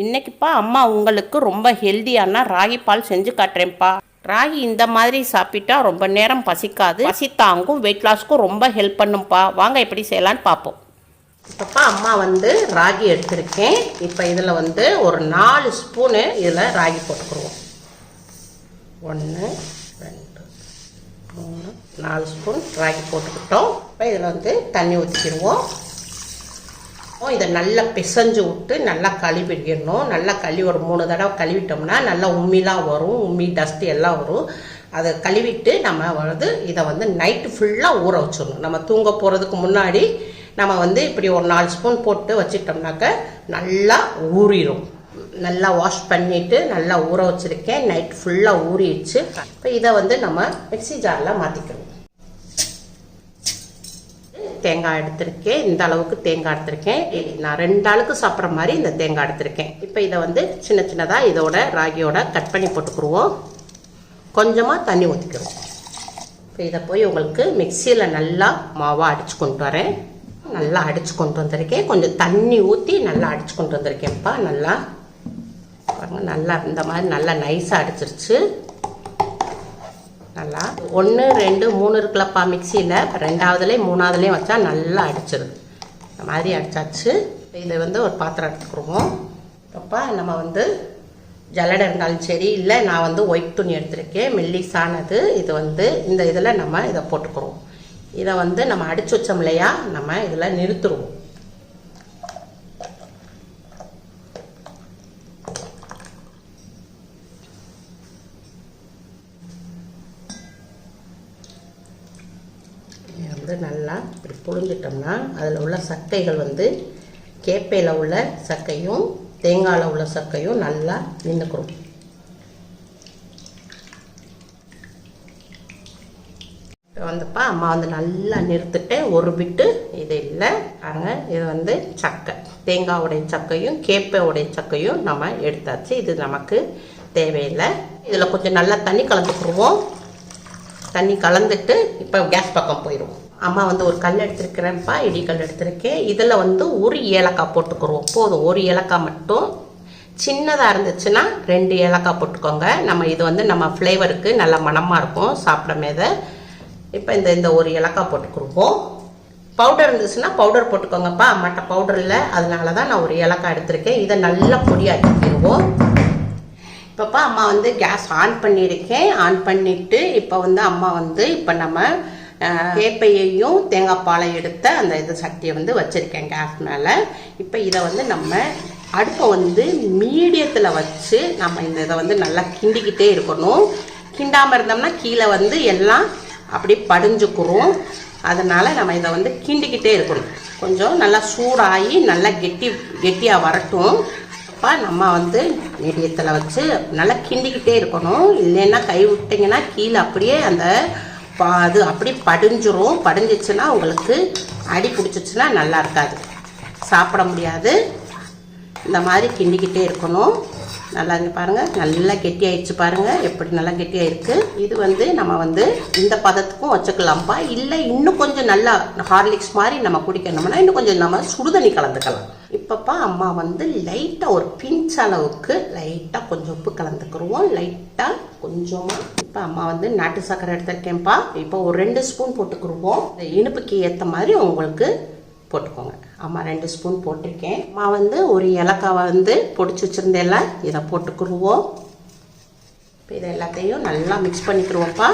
இன்றைக்கிப்பா அம்மா உங்களுக்கு ரொம்ப ஹெல்த்தியான ராகி பால் செஞ்சு காட்டுறேன்ப்பா. ராகி இந்த மாதிரி சாப்பிட்டா ரொம்ப நேரம் பசிக்காது, பசி தாங்கும், வெயிட் லாஸ்க்கும் ரொம்ப ஹெல்ப் பண்ணும்ப்பா. வாங்க எப்படி செய்யலான்னு பார்ப்போம். இப்போப்பா அம்மா ராகி எடுத்திருக்கேன். இப்போ இதில் ஒரு 4 ஸ்பூனு இதில் ராகி போட்டுக்குருவோம். 1 2 3 4 ஸ்பூன் ராகி போட்டுக்கிட்டோம். இப்போ இதில் தண்ணி ஊற்றிக்கிடுவோம். இதை நல்லா பிசைஞ்சு விட்டு நல்லா கழுவிடணும். நல்லா கழுவி ஒரு 3 தடவை கழுவிட்டோம்னா நல்லா உம்மிலாம் வரும், உம்மி டஸ்ட்டு எல்லாம் வரும். அதை கழுவிட்டு நம்ம இதை நைட்டு ஃபுல்லாக ஊற வச்சிடணும். நம்ம தூங்க போகிறதுக்கு முன்னாடி நம்ம இப்படி ஒரு 4 ஸ்பூன் போட்டு வச்சிட்டோம்னாக்க நல்லா ஊறிடும். நல்லா வாஷ் பண்ணிவிட்டு நல்லா ஊற வச்சுருக்கேன். நைட் ஃபுல்லாக ஊறிடுச்சு. இப்போ இதை நம்ம மிக்ஸி ஜாரில் மாற்றிக்கணும். தேங்காய் எடுத்திருக்கேன். இந்த அளவுக்கு தேங்காய் எடுத்திருக்கேன். நான் 2 ஆளுக்கு சாப்பிட்ற மாதிரி இந்த தேங்காய் எடுத்திருக்கேன். இப்போ இதை சின்ன சின்னதாக இதோட ராகியோட கட் பண்ணி போட்டுக்குருவோம். கொஞ்சமாக தண்ணி ஊற்றிக்கிறோம். இப்போ இதை போய் உங்களுக்கு மிக்சியில் நல்லா மாவாக அடித்து கொண்டு வரேன். நல்லா அடித்து கொண்டு வந்திருக்கேன். கொஞ்சம் தண்ணி ஊற்றி நல்லா அடித்து கொண்டு வந்திருக்கேன்ப்பா. நல்லா பாருங்கள், நல்லா இந்த மாதிரி நல்லா நைஸாக அடிச்சிருச்சு. நல்லா 1 2 3 இருக்குல்லப்பா மிக்சியில். 2ஆவதுலேயும் 3ஆவதுலேயும் வச்சா நல்லா அடிச்சிருது. இந்த மாதிரி அடித்தாச்சு. இதை ஒரு பாத்திரம் எடுத்துக்கிடுவோம். அப்போ நம்ம ஜல்லடை இருந்தாலும் சரி, இல்லை நான் ஒயிட் துணி எடுத்திருக்கேன், மெல்லிசானது. இது இந்த இதில் நம்ம இதை போட்டுக்கிறோம். இதை நம்ம அடித்து வச்சோம் இல்லையா, நம்ம இதில் நிறுத்துருவோம். நல்லா இப்படி புழிஞ்சிட்டோம்னா அதில் உள்ள சக்கைகள் கேப்பையில் உள்ள சக்கையும் தேங்காயில் உள்ள சக்கையும் நல்லா நின்றுக்கிறோம். இப்போ அம்மா நல்லா நிறுத்திட்டு ஒரு பிட்டு இது இல்லை பாருங்க. இது சக்கை, தேங்காவுடைய சக்கையும் கேப்பையுடைய சக்கையும் நம்ம எடுத்தாச்சு. இது நமக்கு தேவையில்லை. இதில் கொஞ்சம் நல்லா தண்ணி கலந்துக்குருவோம். தண்ணி கலந்துட்டு இப்போ கேஸ் பக்கம் போயிடுவோம். அம்மா ஒரு கல் எடுத்துருக்கிறேன்ப்பா, இடிக்கல் எடுத்திருக்கேன். இதில் ஒரு ஏலக்காய் போட்டுக்குருவோம். போதும், ஒரு ஏலக்காய் மட்டும். சின்னதாக இருந்துச்சுன்னா 2 ஏலக்காய் போட்டுக்கோங்க. நம்ம இது நம்ம ஃப்ளேவருக்கு நல்ல மணமாக இருக்கும் சாப்பிடமேத. இப்போ இந்த ஒரு ஏலக்காய் போட்டுக்குருவோம். பவுடர் இருந்துச்சுன்னா பவுடர் போட்டுக்கோங்கப்பா. அம்மாட்ட பவுடர் இல்லை, அதனால தான் நான் ஒரு ஏலக்காய் எடுத்திருக்கேன். இதை நல்லா பொடியாக்கிடுவோம். இப்போப்பா அம்மா கேஸ் ஆன் பண்ணியிருக்கேன். ஆன் பண்ணிவிட்டு இப்போ அம்மா இப்போ நம்ம கேப்பையையும் தேங்காய் பாலை எடுத்த அந்த சட்டியை வச்சுருக்கேன் கேஸ் மேலே. இப்போ இதை நம்ம அடுப்பை மீடியத்தில் வச்சு நம்ம இதை நல்லா கிண்டிக்கிட்டே இருக்கணும். கிண்டாமல் இருந்தோம்னா கீழே எல்லாம் அப்படி படிஞ்சுக்குறோம். அதனால் நம்ம இதை கிண்டிக்கிட்டே இருக்கணும். கொஞ்சம் நல்லா சூடாகி நல்லா கெட்டியாக வரட்டும். அப்போ நம்ம மீடியத்தில் வச்சு நல்லா கிண்டிக்கிட்டே இருக்கணும். இல்லைன்னா கை விட்டிங்கன்னா கீழே அப்படியே அது அப்படி படிஞ்சிரும். படிஞ்சிச்சுன்னா உங்களுக்கு அடி பிடிச்சிச்சுன்னா நல்லா இருக்காது, சாப்பிட முடியாது. இந்த மாதிரி கிண்டிக்கிட்டே இருக்கணும். நல்லா இங்கே பாருங்கள், நல்லா கெட்டியாயிடுச்சு பாருங்கள், எப்படி நல்லா கெட்டியாக இருக்குது. இது நம்ம இந்த பதத்துக்கும் வச்சுக்கலாம்ப்பா. இல்லை இன்னும் கொஞ்சம் நல்லா ஹார்லிக்ஸ் மாதிரி நம்ம குடிக்கணும்னா இன்னும் கொஞ்சம் நம்ம சுடுதண்ணி கலந்துக்கலாம். இப்போப்பா அம்மா லைட்டாக ஒரு பிஞ்ச் அளவுக்கு லைட்டாக கொஞ்சம் உப்பு கலந்துக்குருவோம். லைட்டாக கொஞ்சமாக. இப்போ அம்மா நாட்டு சர்க்கரை எடுத்துருக்கேன்ப்பா. இப்போ ஒரு 2 ஸ்பூன் போட்டுக்குருவோம். இந்த இனிப்புக்கு ஏற்ற மாதிரி உங்களுக்கு போட்டுக்கோங்க. அம்மா 2 ஸ்பூன் போட்டிருக்கேன். அம்மா ஒரு ஏலக்காவை பொடிச்சு வச்சுருந்தேன்ல, இதை போட்டுக்குருவோம். இப்போ இதை எல்லாத்தையும் நல்லா மிக்ஸ் பண்ணிக்கிடுவோம்ப்பா.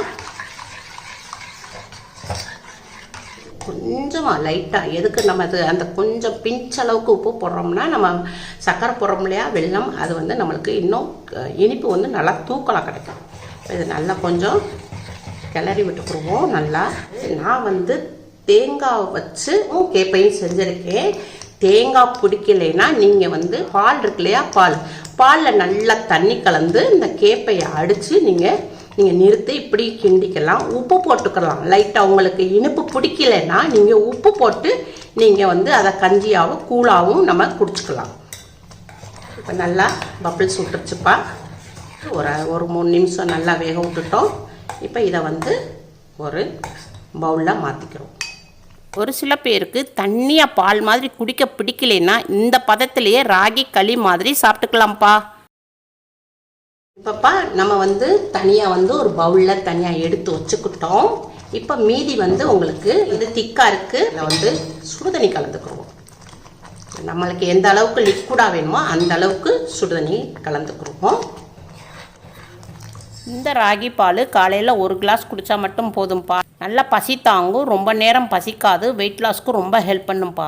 கொஞ்சமாக லைட்டாக, எதுக்கு நம்ம அந்த கொஞ்சம் பிஞ்ச் அளவுக்கு உப்பு போடுறோம்னா நம்ம சர்க்கரை போடுறோம் இல்லையா, வெல்லம், அது நம்மளுக்கு இன்னும் இனிப்பு நல்லா தூக்கலாக கிடைக்கும். இது நல்லா கொஞ்சம் கிளறி விட்டுக்குருவோம். நல்லா நான் தேங்காய் வச்சு கேப்பையும் செஞ்சுருக்கேன். தேங்காய் பிடிக்கலைன்னா நீங்கள் பால் இருக்கு இல்லையா, பாலில் நல்லா தண்ணி கலந்து இந்த கேப்பையை அடித்து நீங்கள் நிறுத்தி இப்படி கிண்டிக்கலாம். உப்பு போட்டுக்கலாம் லைட்டாக. உங்களுக்கு இனிப்பு பிடிக்கலைன்னா நீங்கள் உப்பு போட்டு நீங்கள் அதை கஞ்சியாகவும் கூழாகவும் நம்ம குடிச்சுக்கலாம். இப்போ நல்லா பபிள்ஸ் விட்டுருச்சுப்பா. ஒரு 3 நிமிஷம் நல்லா வேக விட்டுட்டோம். இப்போ இதை ஒரு பவுலில் மாற்றிக்கிறோம். ஒரு சில பேருக்கு தண்ணியாக பால் மாதிரி குடிக்க பிடிக்கலைன்னா இந்த பதத்திலேயே ராகி களி மாதிரி சாப்பிட்டுக்கலாம்ப்பா. இப்போப்பா நம்ம வந்து தனியாக ஒரு பவுலில் தனியாக எடுத்து வச்சுக்கிட்டோம். இப்போ மீதி உங்களுக்கு இது திக்காக இருக்குது. இதில் சுடுதண்ணி கலந்துக்குருவோம். நம்மளுக்கு எந்த அளவுக்கு லிக்விடாக வேணுமோ அந்த அளவுக்கு சுடுதண்ணி கலந்துக்குருவோம். இந்த ராகி பால் காலையில் 1 கிளாஸ் குடித்தா மட்டும் போதும்ப்பா. நல்லா பசி தாங்கும், ரொம்ப நேரம் பசிக்காது, வெயிட் லாஸ்க்கு ரொம்ப ஹெல்ப் பண்ணும்ப்பா.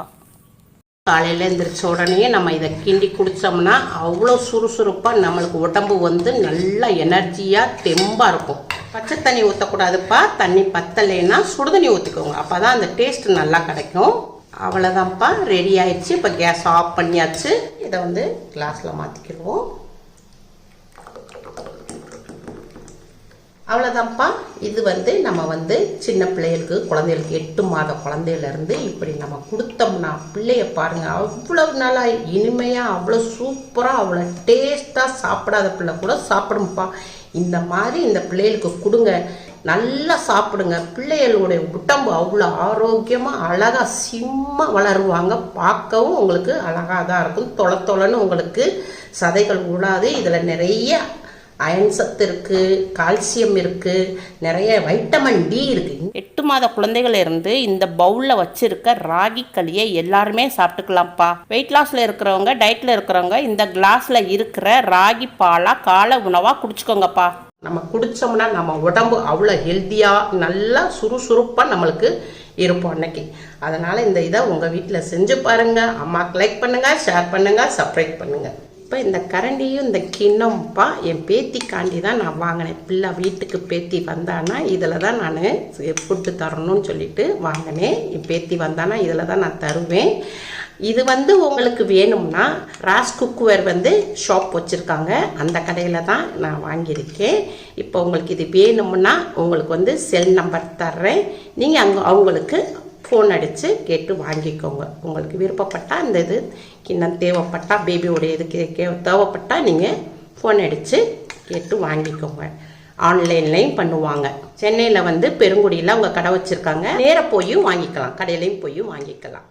காலையில் எழுந்திரிச்ச உடனே நம்ம இதை கிண்டி குடித்தோம்னா அவ்வளோ சுறுசுறுப்பாக நம்மளுக்கு உடம்பு நல்லா எனர்ஜியாக தெம்பாக இருக்கும். பச்சை தண்ணி ஊற்றக்கூடாதுப்பா. தண்ணி பத்தலைன்னா சுடுதண்ணி ஊற்றிக்கோங்க. அப்போ தான் அந்த டேஸ்ட் நல்லா கிடைக்கும். அவ்வளோதான்ப்பா, ரெடி ஆயிடுச்சு. இப்போ கேஸ் ஆஃப் பண்ணியாச்சு. இதை கிளாஸில் மாற்றிக்கிடுவோம். அவ்வளோதான்ப்பா. இது நம்ம சின்ன பிள்ளைகளுக்கு, குழந்தைகளுக்கு 8 மாத குழந்தையிலேருந்து இப்படி நம்ம கொடுத்தோம்னா பிள்ளைய பாருங்கள், அவ்வளோ நல்லா இனிமையாக, அவ்வளோ சூப்பராக, அவ்வளோ டேஸ்ட்டாக சாப்பிடாத பிள்ளை கூட சாப்பிடும்ப்பா. இந்த மாதிரி இந்த பிள்ளைகளுக்கு கொடுங்க, நல்லா சாப்பிடுங்க. பிள்ளைகளுடைய உடம்பு அவ்வளோ ஆரோக்கியமாக அழகாக சிம்மாக வளருவாங்க. பார்க்கவும் உங்களுக்கு அழகாக தான் இருக்கும். தொலை தொலைன்னு உங்களுக்கு சதைகள் விடாது. இதில் நிறைய அயன் சத்து இருக்குது, கால்சியம் இருக்குது, நிறைய வைட்டமின் டி இருக்குது. 8 மாத குழந்தைகள் இருந்து இந்த பவுலில் வச்சிருக்க ராகி களியை எல்லாருமே சாப்பிட்டுக்கலாம்ப்பா. வெயிட் லாஸில் இருக்கிறவங்க, டயட்டில் இருக்கிறவங்க இந்த கிளாஸில் இருக்கிற ராகி பாலாக காலை உணவாக குடிச்சுக்கோங்கப்பா. நம்ம குடித்தோம்னா நம்ம உடம்பு அவ்வளோ ஹெல்த்தியாக நல்லா சுறுசுறுப்பாக நம்மளுக்கு இருப்போம் அன்னைக்கு. அதனால் இந்த இதை உங்கள் வீட்டில் செஞ்சு பாருங்கள். அம்மாவுக்கு லைக் பண்ணுங்கள், ஷேர் பண்ணுங்கள், சப்ஸ்கிரைப் பண்ணுங்கள். இப்போ இந்த கரண்டியும் இந்த கிண்ணம்ப்பா என் பேத்திக்காண்டி தான் நான் வாங்கினேன். பிள்ளை வீட்டுக்கு பேத்தி வந்தானா இதில் தான் நான் ஃபுட்டு தரணும்னு சொல்லிட்டு வாங்கினேன். என் பேத்தி வந்தானா இதில் தான் நான் தருவேன். இது உங்களுக்கு வேணும்னா ராஸ் குக்குவேர் ஷாப் வச்சுருக்காங்க, அந்த கடையில் தான் நான் வாங்கியிருக்கேன். இப்போ உங்களுக்கு இது வேணும்னா உங்களுக்கு செல் நம்பர் தர்றேன். நீங்கள் அவங்களுக்கு ஃபோன் அடித்து கேட்டு வாங்கிக்கோங்க. உங்களுக்கு விருப்பப்பட்டால் இந்த இது கிண்ணம் தேவைப்பட்டால், பேபியோடைய இதுக்கு தேவைப்பட்டால் நீங்கள் ஃபோன் அடித்து கேட்டு வாங்கிக்கோங்க. ஆன்லைன்லையும் பண்ணுவாங்க. சென்னையில் பெருங்குடியில் அவங்க கடை வச்சுருக்காங்க. நேராக போயும் வாங்கிக்கலாம், கடையிலையும் போயும் வாங்கிக்கலாம்.